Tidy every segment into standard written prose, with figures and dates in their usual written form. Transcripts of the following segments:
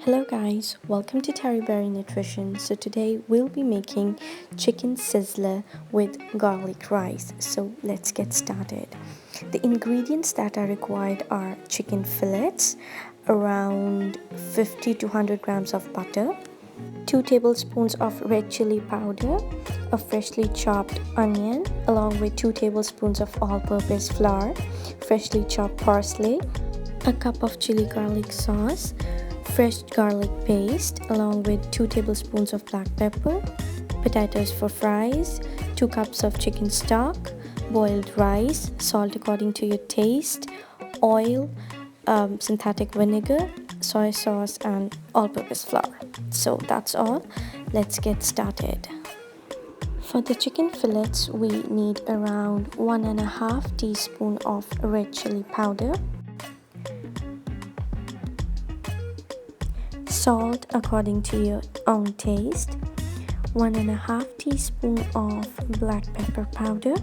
Hello guys, welcome to Terry Berry Nutrition. So today we'll be making chicken sizzler with garlic rice. So let's get started. The ingredients that are required are chicken fillets, around 50 to 100 grams of butter, 2 tablespoons of red chili powder, a freshly chopped onion along with 2 tablespoons of all-purpose flour, freshly chopped parsley, a cup of chili garlic sauce, fresh garlic paste along with 2 tablespoons of black pepper, potatoes for fries, 2 cups of chicken stock, boiled rice, salt according to your taste, oil, synthetic vinegar, soy sauce and all-purpose flour. So that's all. Let's get started. For the chicken fillets, we need around 1.5 teaspoon of red chili powder, salt according to your own taste, 1.5 teaspoon of black pepper powder,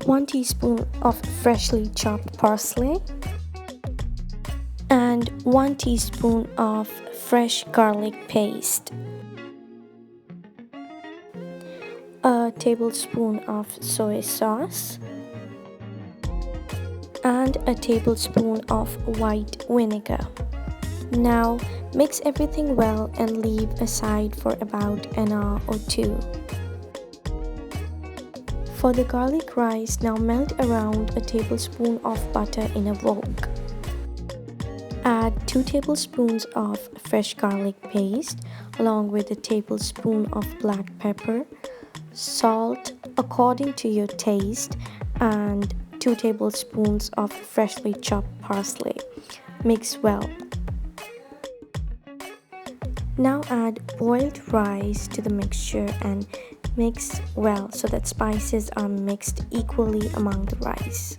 1 teaspoon of freshly chopped parsley, and 1 teaspoon of fresh garlic paste, a tablespoon of soy sauce, and a tablespoon of white vinegar. Now mix everything well and leave aside for about an hour or two. For the garlic rice, now melt around a tablespoon of butter in a wok. Add 2 tablespoons of fresh garlic paste along with a tablespoon of black pepper, salt according to your taste, and 2 tablespoons of freshly chopped parsley. Mix well. Now add boiled rice to the mixture and mix well so that spices are mixed equally among the rice.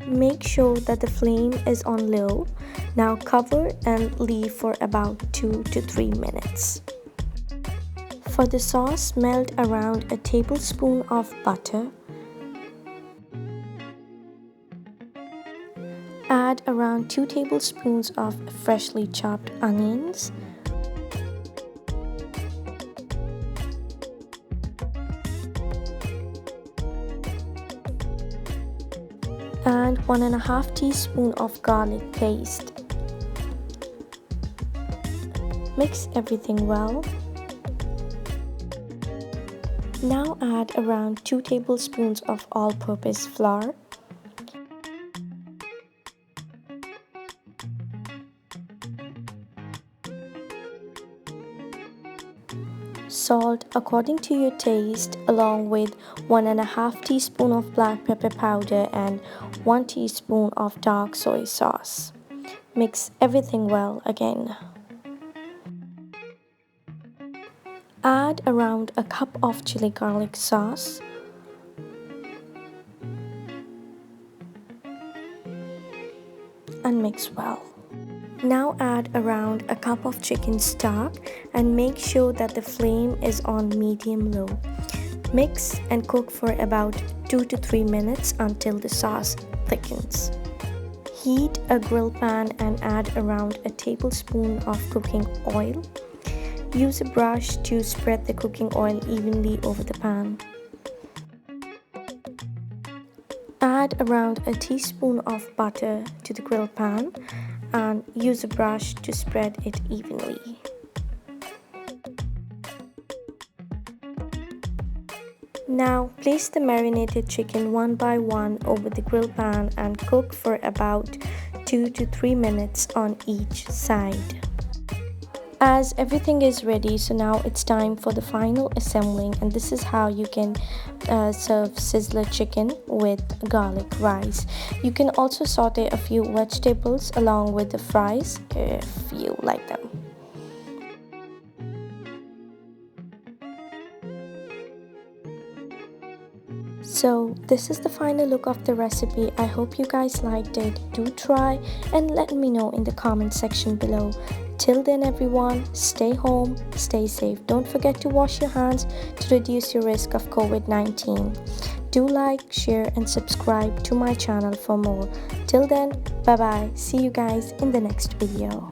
Make sure that the flame is on low. Now cover and leave for about 2 to 3 minutes. For the sauce, melt around a tablespoon of butter. Add around 2 tablespoons of freshly chopped onions. And 1.5 teaspoon of garlic paste. Mix everything well. Now add around 2 tablespoons of all-purpose flour, salt according to your taste along with 1.5 teaspoon of black pepper powder and 1 teaspoon of dark soy sauce. Mix everything well again. Add around a cup of chili garlic sauce, and mix well. Now add around a cup of chicken stock and make sure that the flame is on medium-low. Mix and cook for about 2 to 3 minutes until the sauce thickens. Heat a grill pan and add around a tablespoon of cooking oil. Use a brush to spread the cooking oil evenly over the pan. Add around a teaspoon of butter to the grill pan and use a brush to spread it evenly. Now place the marinated chicken one by one over the grill pan and cook for about 2 to 3 minutes on each side. As everything is ready, so now it's time for the final assembling, and this is how you can serve sizzler chicken with garlic rice. You can also saute a few vegetables along with the fries if you like them. So this is the final look of the recipe. I hope you guys liked it. Do try and let me know in the comment section below. Till then everyone, stay home, stay safe. Don't forget to wash your hands to reduce your risk of COVID-19. Do like, share and subscribe to my channel for more. Till then, bye bye. See you guys in the next video.